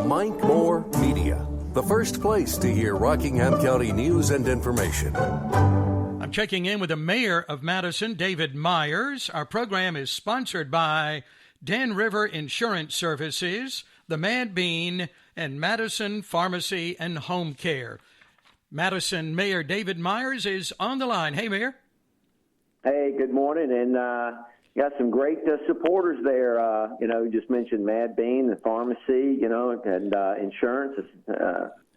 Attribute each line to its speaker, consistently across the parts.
Speaker 1: Mike Moore Media, the first place to hear Rockingham County news and information.
Speaker 2: I'm checking in with the mayor of Madison, David Myers. Our program is sponsored by Dan River Insurance Services, the Mad Bean, and Madison Pharmacy and Home Care. Madison Mayor David Myers is on the line. Hey, Mayor.
Speaker 3: Hey, good morning, and got some great supporters there. You just mentioned Mad Bean, the pharmacy, and insurance.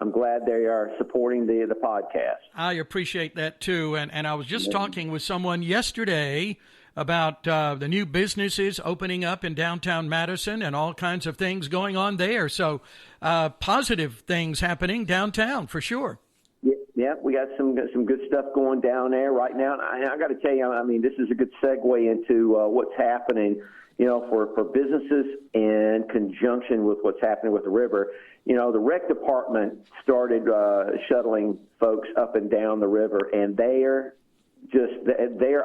Speaker 3: I'm glad they are supporting the podcast.
Speaker 2: I appreciate that, too. And I was just talking with someone yesterday about the new businesses opening up in downtown Madison and all kinds of things going on there. So positive things happening downtown, for sure.
Speaker 3: Yeah, we got some good stuff going down there right now. And I got to tell you, this is a good segue into what's happening, for businesses in conjunction with what's happening with the river. The rec department started shuttling folks up and down the river, and they're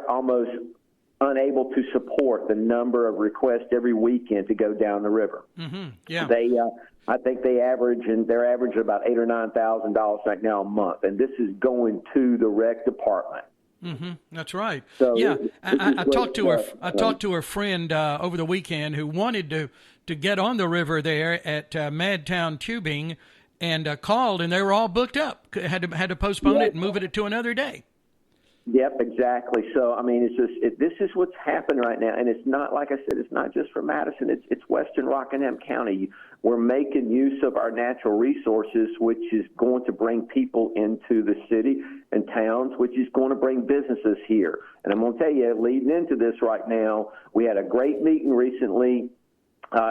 Speaker 3: almost unable to support the number of requests every weekend to go down the river.
Speaker 2: Mm-hmm. Yeah.
Speaker 3: I think they're averaging about $8,000 or $9,000 right now a month, and this is going to the rec department.
Speaker 2: Mm-hmm. That's right.
Speaker 3: So
Speaker 2: yeah, I talked to a friend over the weekend who wanted to get on the river there at Madtown Tubing, and called, and they were all booked up. Had to postpone it and move it to another day.
Speaker 3: Yep, exactly. So, this is what's happening right now. And it's not, like I said, it's not just for Madison. It's Western Rockingham County. We're making use of our natural resources, which is going to bring people into the city and towns, which is going to bring businesses here. And I'm going to tell you, leading into this right now, we had a great meeting recently.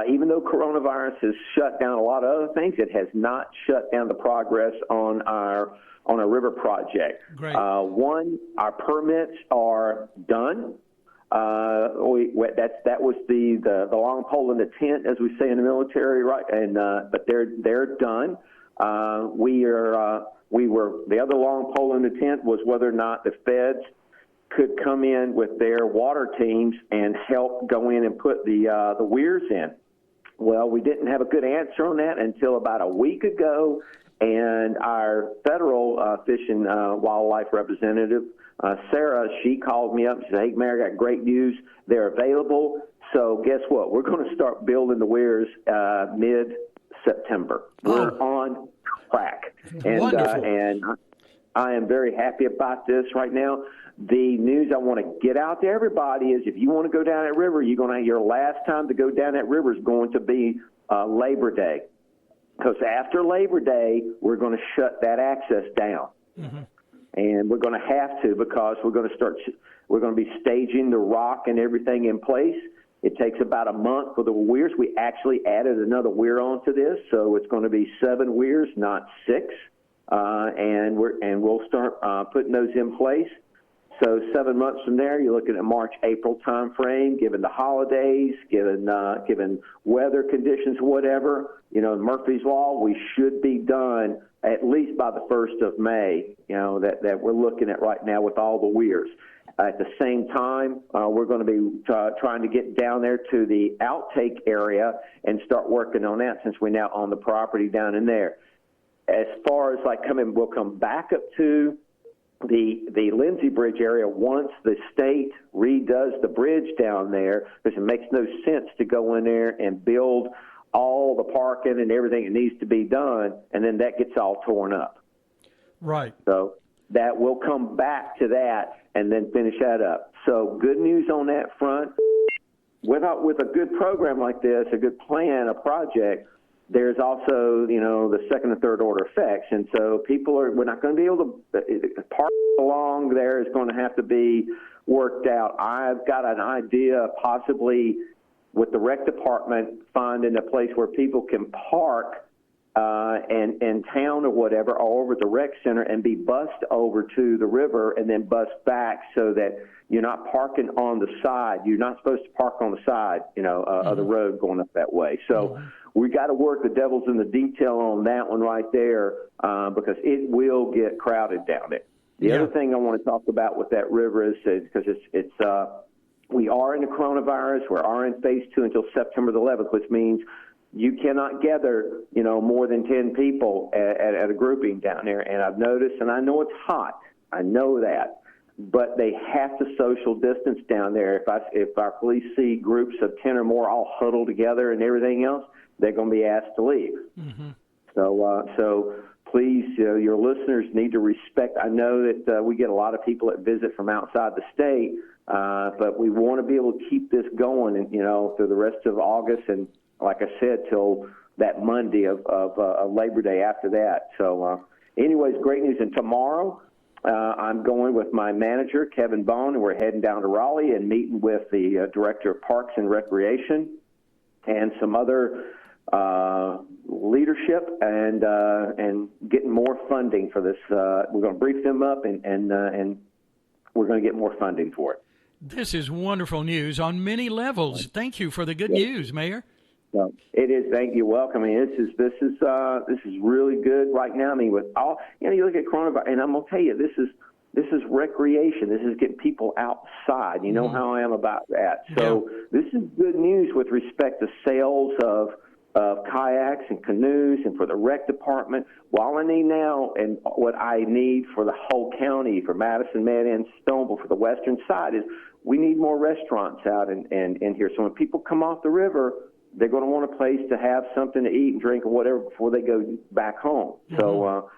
Speaker 3: Even though coronavirus has shut down a lot of other things, it has not shut down the progress on our river project.
Speaker 2: Great.
Speaker 3: One, our permits are done. That was the long pole in the tent, as we say in the military, right? And but they're done. The other long pole in the tent was whether or not the feds could come in with their water teams and help go in and put the weirs in. Well, we didn't have a good answer on that until about a week ago. And our federal fish and wildlife representative, Sarah, she called me up and said, "Hey, Mayor, I got great news. They're available. So guess what? We're going to start building the weirs mid-September. We're on track." And I am very happy about this right now. The news I want to get out to everybody is, if you want to go down that river, your last time to go down that river is going to be Labor Day. Because after Labor Day, we're going to shut that access down. Mm-hmm. And we're going to have to, because we're going to be staging the rock and everything in place. It takes about a month for the weirs. We actually added another weir onto this, so it's going to be 7 weirs, not 6. And we'll start putting those in place. So 7 months from there, you're looking at March, April time frame, given the holidays, given weather conditions, whatever. Murphy's Law, we should be done at least by the 1st of May, that we're looking at right now with all the weirs. At the same time, we're going to be trying to get down there to the outtake area and start working on that, since we're now on the property down in there. As far as we'll come back up to the Lindsay Bridge area once the state redoes the bridge down there, because it makes no sense to go in there and build all the parking and everything that needs to be done, and then that gets all torn up.
Speaker 2: Right.
Speaker 3: So that we'll come back to that and then finish that up. So good news on that front. With a good program like this, a good plan, a project, there's also, the second and third order effects. And so we're not going to be able to park along there. Is going to have to be worked out. I've got an idea, possibly with the rec department, finding a place where people can park in town or whatever, or over at the rec center, and be bused over to the river and then bused back, so that you're not parking on the side. You're not supposed to park on the side, of the road going up that way. So we got to work the devil's in the detail on that one right there, because it will get crowded down there. The other thing I want to talk about with that river is because we are in the coronavirus. We are in phase 2 until September the 11th, which means you cannot gather, more than 10 people at a grouping down there. And I've noticed, and I know it's hot. I know that. But they have to social distance down there. If our police see groups of 10 or more all huddled together and everything else, they're going to be asked to leave. Mm-hmm. So please, your listeners need to respect. I know that we get a lot of people that visit from outside the state, but we want to be able to keep this going, and through the rest of August, and like I said, till that Monday of Labor Day after that. So, anyways, great news. And tomorrow, I'm going with my manager, Kevin Bone, and we're heading down to Raleigh and meeting with the Director of Parks and Recreation and some other leadership and getting more funding for this. We're going to brief them up and we're going to get more funding for it.
Speaker 2: This is wonderful news on many levels. Thank you for the good news, Mayor.
Speaker 3: No, it is. Thank you. Welcome. I mean, this is really good right now. I mean, with all you look at coronavirus, and I'm gonna tell you, this is recreation. This is getting people outside. You know how I am about that. So this is good news with respect to sales of kayaks and canoes, and for the rec department. All I need now, and what I need for the whole county, for Madison, and Stoneville, for the western side, is we need more restaurants out and here. So when people come off the river, they're going to want a place to have something to eat and drink or whatever before they go back home. Mm-hmm. So,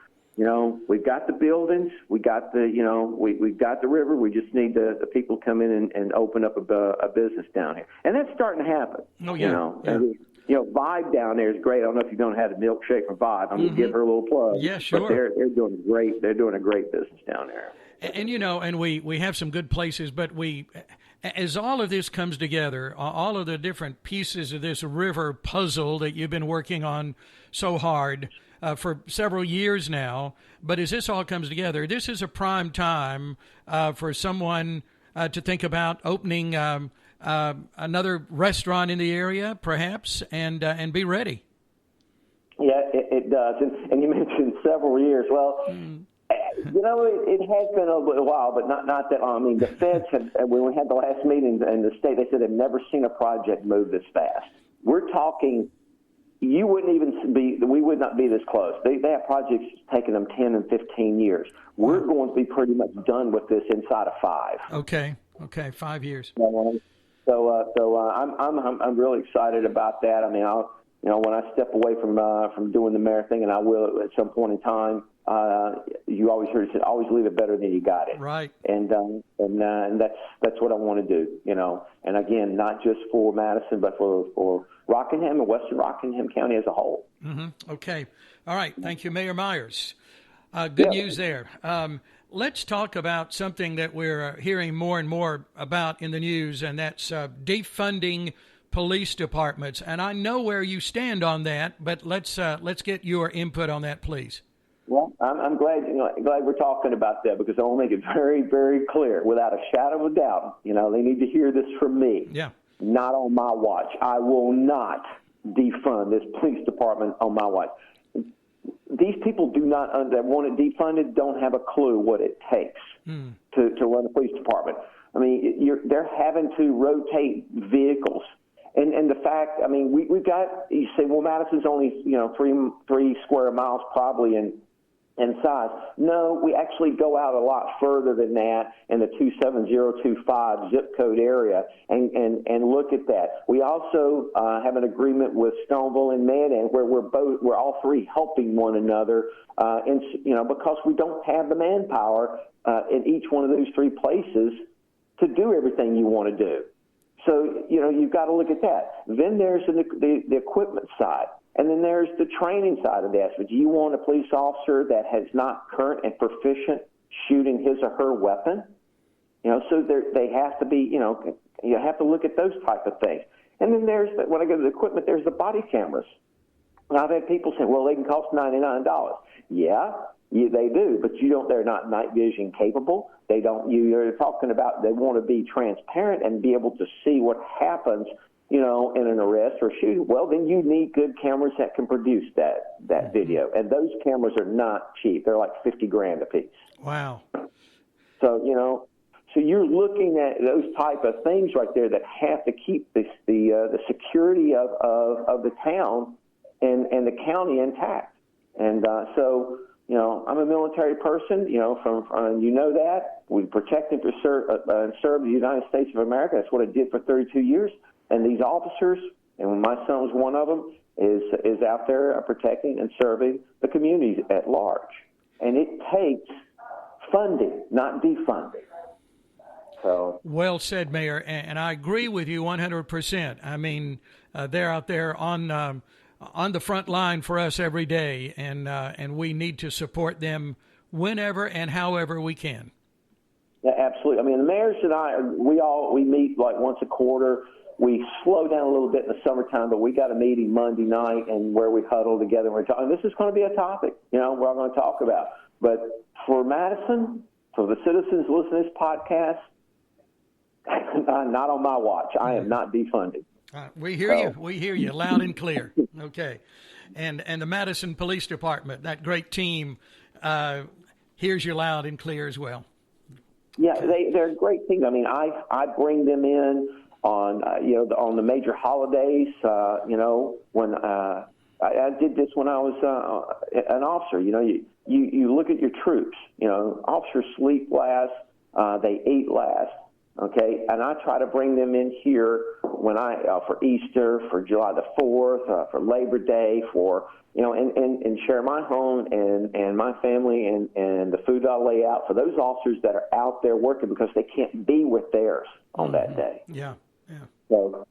Speaker 3: we've got the buildings, we got we've got the river. We just need the people to come in and open up a business down here, and that's starting to happen.
Speaker 2: Oh yeah.
Speaker 3: And, Vibe down there is great. I don't know if you've done had a milkshake from Vibe. I'm going to give her a little plug.
Speaker 2: Yeah, sure.
Speaker 3: But they're doing great. They're doing a great business down there.
Speaker 2: And and we have some good places, but as all of this comes together, all of the different pieces of this river puzzle that you've been working on so hard for several years now, but as this all comes together, this is a prime time for someone to think about opening another restaurant in the area, perhaps, and be ready.
Speaker 3: Yeah, it does. And you mentioned several years. Well, it has been a little while, but not that long. I mean, the feds when we had the last meeting in the state, they said they've never seen a project move this fast. We're talking, we would not be this close. They have projects taking them 10 and 15 years. We're going to be pretty much done with this inside of 5.
Speaker 2: Okay, 5 years.
Speaker 3: So I'm really excited about that. I mean, when I step away from doing the mayor thing, and I will at some point in time, you always heard it said, always leave it better than you got it.
Speaker 2: Right.
Speaker 3: And that's what I want to do, And again, not just for Madison, but for Rockingham and Western Rockingham County as a whole.
Speaker 2: Mm-hmm. Okay. All right. Thank you, Mayor Myers. Good news there. Let's talk about something that we're hearing more and more about in the news, and that's defunding police departments. And I know where you stand on that, but let's get your input on that, please.
Speaker 3: Well, I'm glad we're talking about that, because I want to make it very, very clear, without a shadow of a doubt. They need to hear this from me.
Speaker 2: Yeah.
Speaker 3: Not on my watch. I will not defund this police department on my watch. These people that want it defunded don't have a clue what it takes to run a police department. I mean, they're having to rotate vehicles. And the fact, I mean, we've got, you say, well, Madison's only, 3 square miles probably in size. No, we actually go out a lot further than that in the 27025 zip code area and look at that. We also have an agreement with Stoneville and Madison where we're all three helping one another, because we don't have the manpower in each one of those 3 places to do everything you want to do. So, you've got to look at that. Then there's the equipment side. And then there's the training side of this. But do you want a police officer that has not current and proficient shooting his or her weapon? So they have to be, you have to look at those type of things. And then when I go to the equipment, there's the body cameras. And I've had people say, well, they can cost $99. Yeah, they do, but they're not night vision capable. You're talking about they want to be transparent and be able to see what happens, in an arrest or shoot. Well, then you need good cameras that can produce that video. And those cameras are not cheap. They're like $50,000 a piece.
Speaker 2: Wow.
Speaker 3: So, So you're looking at those type of things right there that have to keep the security of the town and the county intact. And so, you know, I'm a military person, you know, from you know that. We protect and serve the United States of America. That's what I did for 32 years. And these officers, and when my son was one of them, is out there protecting and serving the communities at large. And it takes funding, not defunding. So. Well
Speaker 2: said, Mayor, and I agree with you 100%. I mean, they're out there on the front line for us every day, and we need to support them whenever and however we can.
Speaker 3: Yeah, absolutely. I mean, the mayors and I, we meet like once a quarter. We slow down a little bit in the summertime, but we got a meeting Monday night and where we huddle together. And we're talking. This is going to be a topic, you know, we're going to talk about. But for Madison, for the citizens listening to this podcast, not on my watch. I am not defunding.
Speaker 2: We hear you. We hear you loud and clear. Okay. And the Madison Police Department, that great team, hears you loud and clear as well.
Speaker 3: Yeah, they're a great team. I mean, I bring them in on on the major holidays. You know, when I did this when I was an officer. You know, you look at your troops. You know, officers sleep last, they eat last. Okay, and I try to bring them in here when for Easter, for July the 4th, for Labor Day, for and share my home and my family and the food I lay out for those officers that are out there working because they can't be with theirs on that day.
Speaker 2: Yeah.
Speaker 3: So,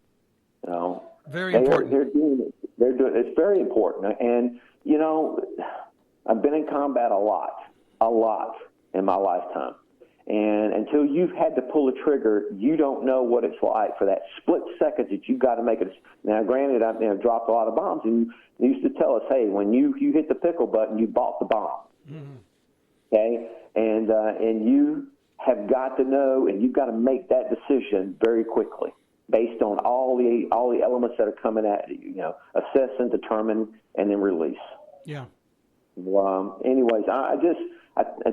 Speaker 2: very important.
Speaker 3: They're doing it. It's very important. And I've been in combat a lot in my lifetime. And until you've had to pull a trigger, you don't know what it's like for that split second that you've got to make it. Now, granted, I've dropped a lot of bombs, and they used to tell us, hey, when you hit the pickle button, you bought the bomb. Mm-hmm. Okay? And you have got to know, and you've got to make that decision very quickly based on all the elements that are coming at you, assess and determine and then release.
Speaker 2: Yeah.
Speaker 3: Anyways, I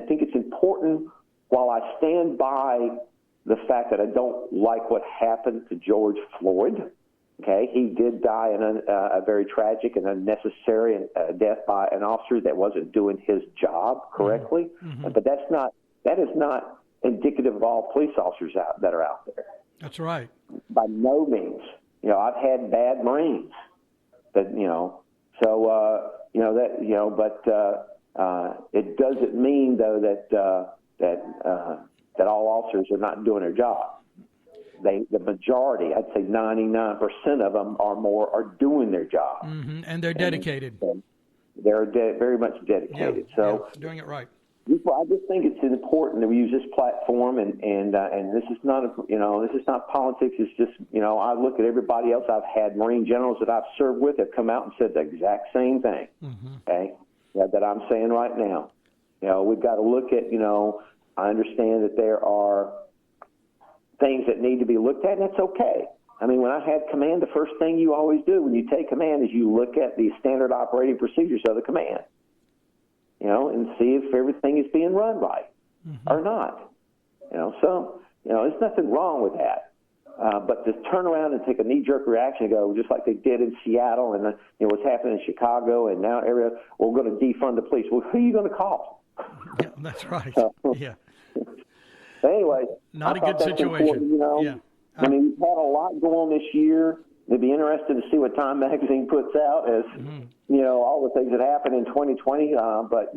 Speaker 3: think it's important. While I stand by the fact that I don't like what happened to George Floyd, okay, he did die in a very tragic and unnecessary death by an officer that wasn't doing his job correctly. Mm-hmm. But that is not indicative of all police officers that are out there.
Speaker 2: That's right. By
Speaker 3: no means. I've had bad Marines that but it doesn't mean though that all officers are not doing their job. The majority, I'd say 99% of them are doing their job.
Speaker 2: Mm-hmm. And they're dedicated.
Speaker 3: They're very much dedicated.
Speaker 2: Doing it right.
Speaker 3: I just think it's important that we use this platform, and this is not this is not politics. It's just I look at everybody else. I've had Marine generals that I've served with have come out and said the exact same thing. Mm-hmm. Okay, that I'm saying right now. We've got to look at I understand that there are things that need to be looked at, and that's okay. I mean, when I had command, the first thing you always do when you take command is you look at the standard operating procedures of the command, and see if everything is being run right or not. So there's nothing wrong with that. But to turn around and take a knee-jerk reaction and go, just like they did in Seattle and what's happening in Chicago and now we're going to defund the police. Well, who are you going to call?
Speaker 2: Yeah, that's right. Yeah.
Speaker 3: Anyway,
Speaker 2: not a good situation. Yeah.
Speaker 3: I mean, we've had a lot going on this year. It'd be interesting to see what Time Magazine puts out as all the things that happened in 2020. But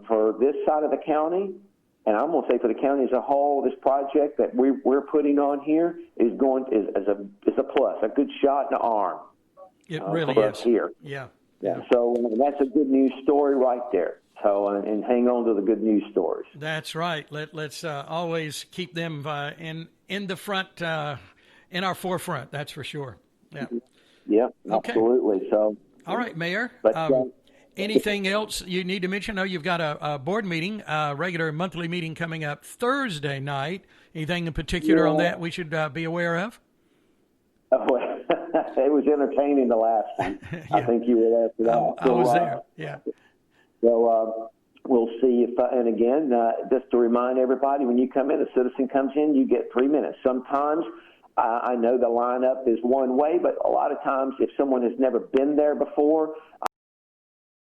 Speaker 3: for this side of the county, and I'm going to say for the county as a whole, this project that we're putting on here is a plus, a good shot in the arm.
Speaker 2: It really
Speaker 3: for
Speaker 2: is
Speaker 3: us here.
Speaker 2: Yeah.
Speaker 3: So that's a good news story right there. So, and hang on to the good news stories.
Speaker 2: That's right. Let's always keep them in the front, in our forefront. That's for sure. Yeah.
Speaker 3: Yeah,
Speaker 2: okay.
Speaker 3: Absolutely. So.
Speaker 2: All right, Mayor.
Speaker 3: But,
Speaker 2: anything else you need to mention? I know you've got a board meeting, a regular monthly meeting coming up Thursday night. Anything in particular on that we should be aware of?
Speaker 3: It was entertaining the last one. I think you were there for that.
Speaker 2: I was there. Yeah.
Speaker 3: So we'll see if, and again, just to remind everybody, when you come in, a citizen comes in, you get 3 minutes. Sometimes I know the lineup is one way, but a lot of times if someone has never been there before,